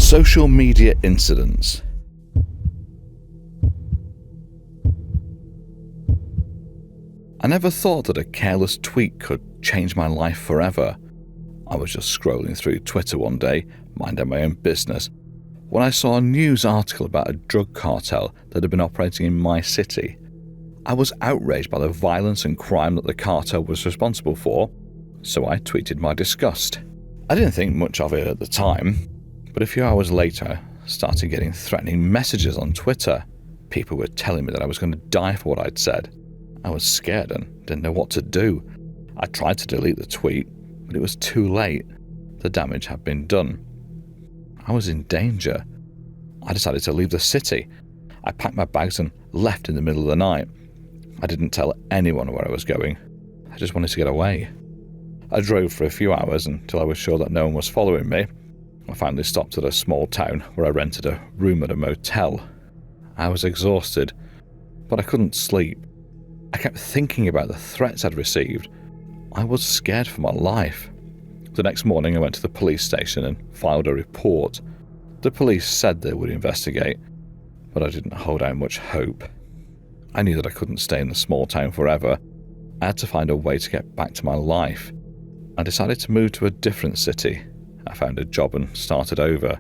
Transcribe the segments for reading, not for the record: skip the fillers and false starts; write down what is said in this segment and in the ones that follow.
Social media incidents. I never thought that a careless tweet could change my life forever. I was just scrolling through Twitter one day, minding my own business, when I saw a news article about a drug cartel that had been operating in my city. I was outraged by the violence and crime that the cartel was responsible for, so I tweeted my disgust. I didn't think much of it at the time, but a few hours later, I started getting threatening messages on Twitter. People were telling me that I was going to die for what I'd said. I was scared and didn't know what to do. I tried to delete the tweet, but it was too late. The damage had been done. I was in danger. I decided to leave the city. I packed my bags and left in the middle of the night. I didn't tell anyone where I was going. I just wanted to get away. I drove for a few hours until I was sure that no one was following me. I finally stopped at a small town where I rented a room at a motel. I was exhausted, but I couldn't sleep. I kept thinking about the threats I'd received. I was scared for my life. The next morning I went to the police station and filed a report. The police said they would investigate, but I didn't hold out much hope. I knew that I couldn't stay in the small town forever. I had to find a way to get back to my life. I decided to move to a different city. I found a job and started over.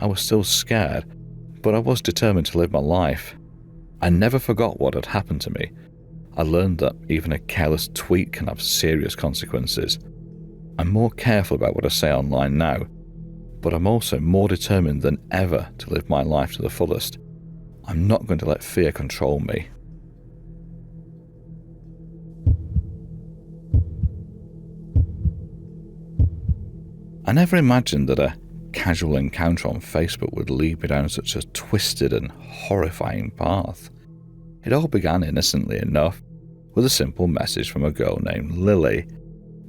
I was still scared, but I was determined to live my life. I never forgot what had happened to me. I learned that even a careless tweet can have serious consequences. I'm more careful about what I say online now, but I'm also more determined than ever to live my life to the fullest. I'm not going to let fear control me. I never imagined that a casual encounter on Facebook would lead me down such a twisted and horrifying path. It all began innocently enough, with a simple message from a girl named Lily.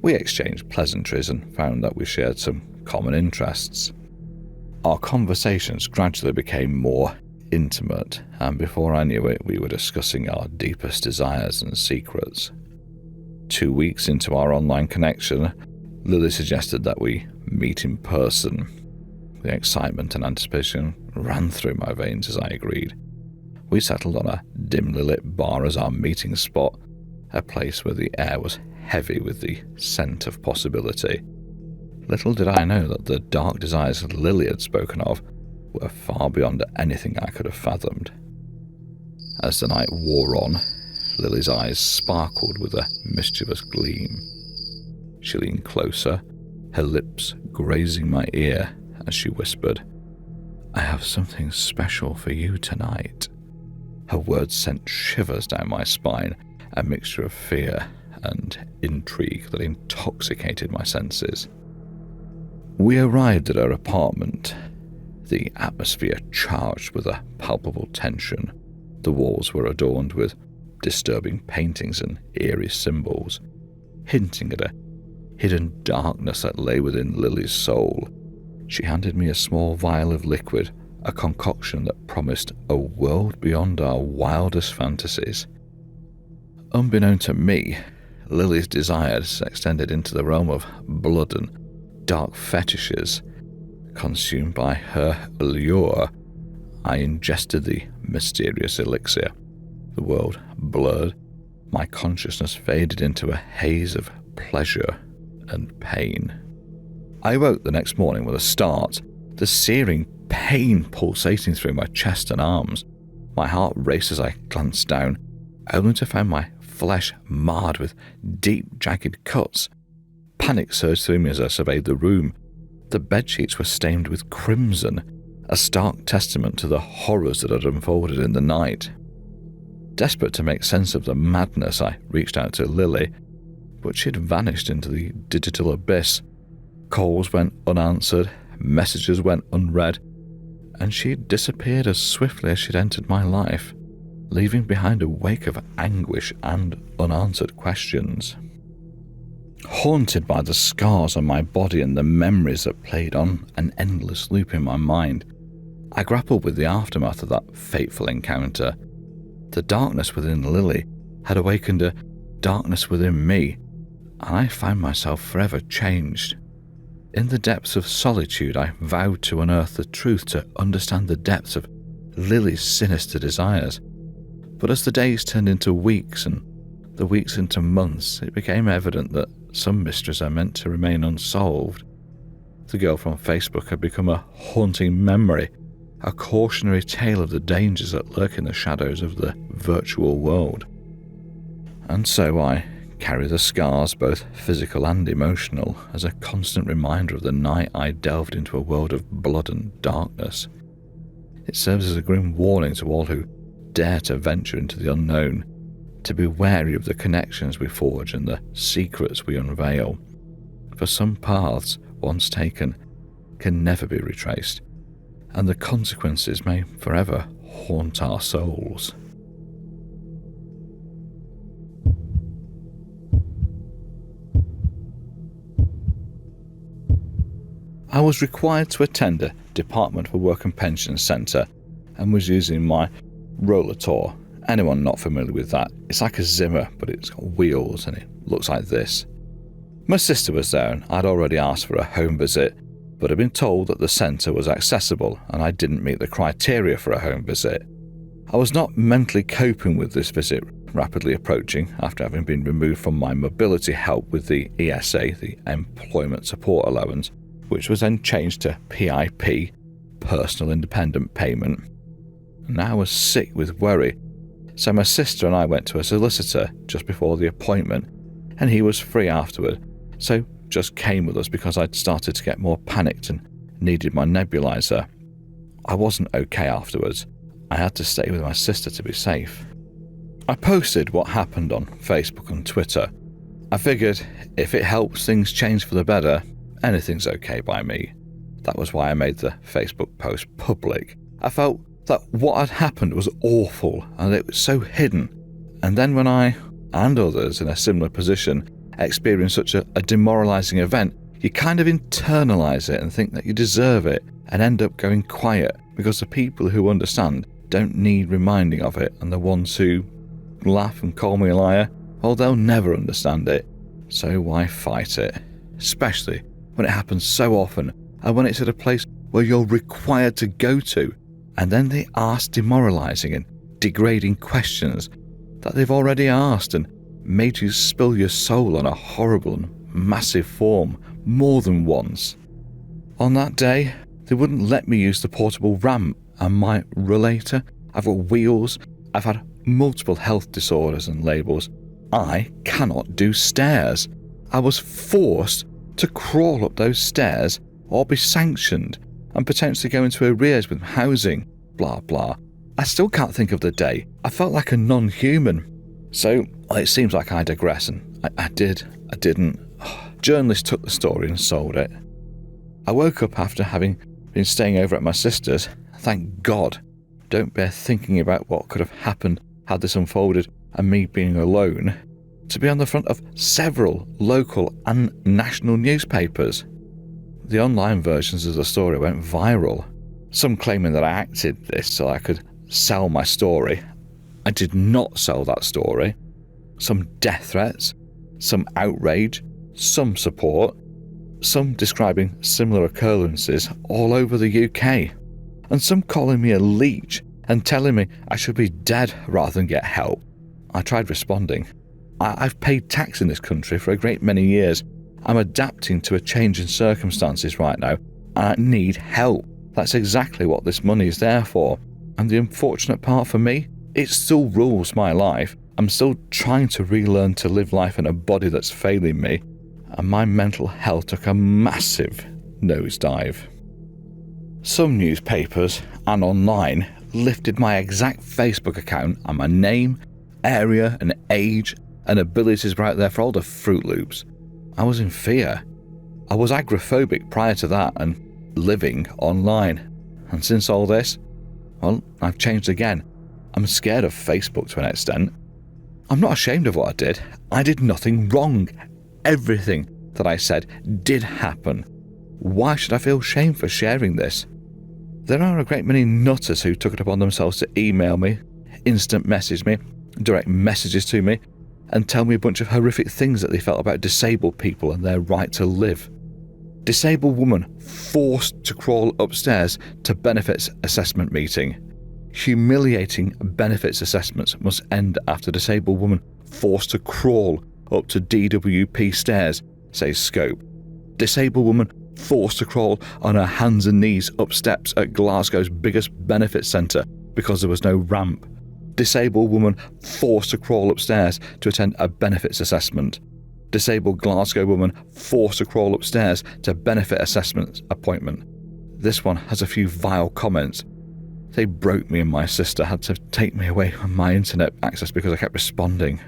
We exchanged pleasantries and found that we shared some common interests. Our conversations gradually became more intimate, and before I knew it, we were discussing our deepest desires and secrets. 2 weeks into our online connection, Lily suggested that we meet in person. The excitement and anticipation ran through my veins as I agreed. We settled on a dimly lit bar as our meeting spot, a place where the air was heavy with the scent of possibility. Little did I know that the dark desires that Lily had spoken of were far beyond anything I could have fathomed. As the night wore on, Lily's eyes sparkled with a mischievous gleam. She leaned closer, her lips grazing my ear as she whispered, "I have something special for you tonight." Her words sent shivers down my spine, a mixture of fear and intrigue that intoxicated my senses. We arrived at her apartment, the atmosphere charged with a palpable tension. The walls were adorned with disturbing paintings and eerie symbols, hinting at a hidden darkness that lay within Lily's soul. She handed me a small vial of liquid, a concoction that promised a world beyond our wildest fantasies. Unbeknown to me, Lily's desires extended into the realm of blood and dark fetishes. Consumed by her allure, I ingested the mysterious elixir. The world blurred, my consciousness faded into a haze of pleasure and pain. I woke the next morning with a start, the searing pain pulsating through my chest and arms. My heart raced as I glanced down, only to find my flesh marred with deep, jagged cuts. Panic surged through me as I surveyed the room. The bedsheets were stained with crimson, a stark testament to the horrors that had unfolded in the night. Desperate to make sense of the madness, I reached out to Lily, but she had vanished into the digital abyss. Calls went unanswered, messages went unread, and she had disappeared as swiftly as she'd entered my life, leaving behind a wake of anguish and unanswered questions. Haunted by the scars on my body and the memories that played on an endless loop in my mind, I grappled with the aftermath of that fateful encounter. The darkness within Lily had awakened a darkness within me, and I found myself forever changed. In the depths of solitude, I vowed to unearth the truth, to understand the depths of Lily's sinister desires. But as the days turned into weeks and the weeks into months, it became evident that some mysteries are meant to remain unsolved. The girl from Facebook had become a haunting memory, a cautionary tale of the dangers that lurk in the shadows of the virtual world. And so I carry the scars, both physical and emotional, as a constant reminder of the night I delved into a world of blood and darkness. It serves as a grim warning to all who dare to venture into the unknown, to be wary of the connections we forge and the secrets we unveil. For some paths, once taken, can never be retraced, and the consequences may forever haunt our souls. I was required to attend a Department for Work and Pensions centre and was using my Rollator. Anyone not familiar with that, it's like a Zimmer, but it's got wheels and it looks like this. My sister was there and I'd already asked for a home visit, but had been told that the centre was accessible and I didn't meet the criteria for a home visit. I was not mentally coping with this visit rapidly approaching after having been removed from my mobility help with the ESA, the Employment Support Allowance, which was then changed to PIP, Personal Independent Payment. And I was sick with worry, so my sister and I went to a solicitor just before the appointment, and he was free afterward, so just came with us because I'd started to get more panicked and needed my nebulizer. I wasn't okay afterwards. I had to stay with my sister to be safe. I posted what happened on Facebook and Twitter. I figured if it helps things change for the better, anything's okay by me. That was why I made the Facebook post public. I felt that what had happened was awful and it was so hidden. And then when I, and others in a similar position, experience such a demoralising event, you kind of internalise it and think that you deserve it and end up going quiet because the people who understand don't need reminding of it, and the ones who laugh and call me a liar, well, they'll never understand it. So why fight it? Especially when it happens so often and when it's at a place where you're required to go to, and then they ask demoralising and degrading questions that they've already asked and made you spill your soul on a horrible and massive form more than once. On that day, they wouldn't let me use the portable ramp and my rollator. I've got wheels, I've had multiple health disorders and labels. I cannot do stairs. I was forced to crawl up those stairs or be sanctioned and potentially go into arrears with housing, blah blah. I still can't think of the day. I felt like a non-human. So it seems like I digress, and I didn't. Journalists took the story and sold it. I woke up after having been staying over at my sister's. Thank God. Don't bear thinking about what could have happened had this unfolded and me being alone. To be on the front of several local and national newspapers. The online versions of the story went viral, some claiming that I acted this so I could sell my story. I did not sell that story. Some death threats, some outrage, some support, some describing similar occurrences all over the UK, and some calling me a leech and telling me I should be dead rather than get help. I tried responding. I've paid tax in this country for a great many years. I'm adapting to a change in circumstances right now, and I need help. That's exactly what this money is there for. And the unfortunate part for me, it still rules my life. I'm still trying to relearn to live life in a body that's failing me, and my mental health took a massive nosedive. Some newspapers and online lifted my exact Facebook account and my name, area and age and abilities were out there for all the Fruit Loops. I was in fear. I was agoraphobic prior to that and living online. And since all this, well, I've changed again. I'm scared of Facebook to an extent. I'm not ashamed of what I did. I did nothing wrong. Everything that I said did happen. Why should I feel shame for sharing this? There are a great many nutters who took it upon themselves to email me, instant message me, direct messages to me, and tell me a bunch of horrific things that they felt about disabled people and their right to live. Disabled woman forced to crawl upstairs to benefits assessment meeting. Humiliating benefits assessments must end after disabled woman forced to crawl up to DWP stairs, says Scope. Disabled woman forced to crawl on her hands and knees up steps at Glasgow's biggest benefits centre because there was no ramp. Disabled woman forced to crawl upstairs to attend a benefits assessment. Disabled Glasgow woman forced to crawl upstairs to benefit assessment appointment. This one has a few vile comments. They broke me and my sister, had to take me away from my internet access because I kept responding.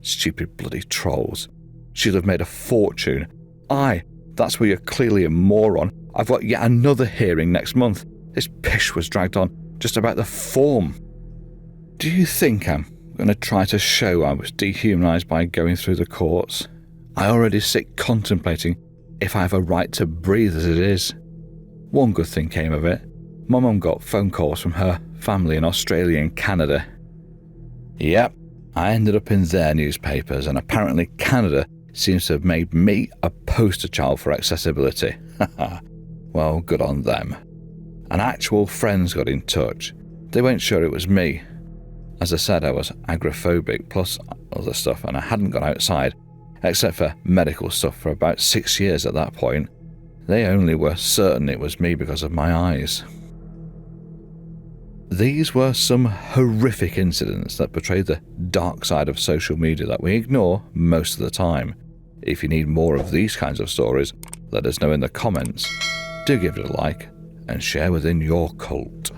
Stupid bloody trolls. She'll have made a fortune. Aye, that's where you're clearly a moron. I've got yet another hearing next month. This pish was dragged on just about the form. Do you think I'm going to try to show I was dehumanised by going through the courts? I already sit contemplating if I have a right to breathe as it is. One good thing came of it. My mum got phone calls from her family in Australia and Canada. Yep, I ended up in their newspapers, and apparently Canada seems to have made me a poster child for accessibility. Well, good on them. And actual friends got in touch. They weren't sure it was me. As I said, I was agoraphobic plus other stuff, and I hadn't gone outside, except for medical stuff, for about 6 years at that point. They only were certain it was me because of my eyes. These were some horrific incidents that portray the dark side of social media that we ignore most of the time. If you need more of these kinds of stories, let us know in the comments. Do give it a like and share within your cult.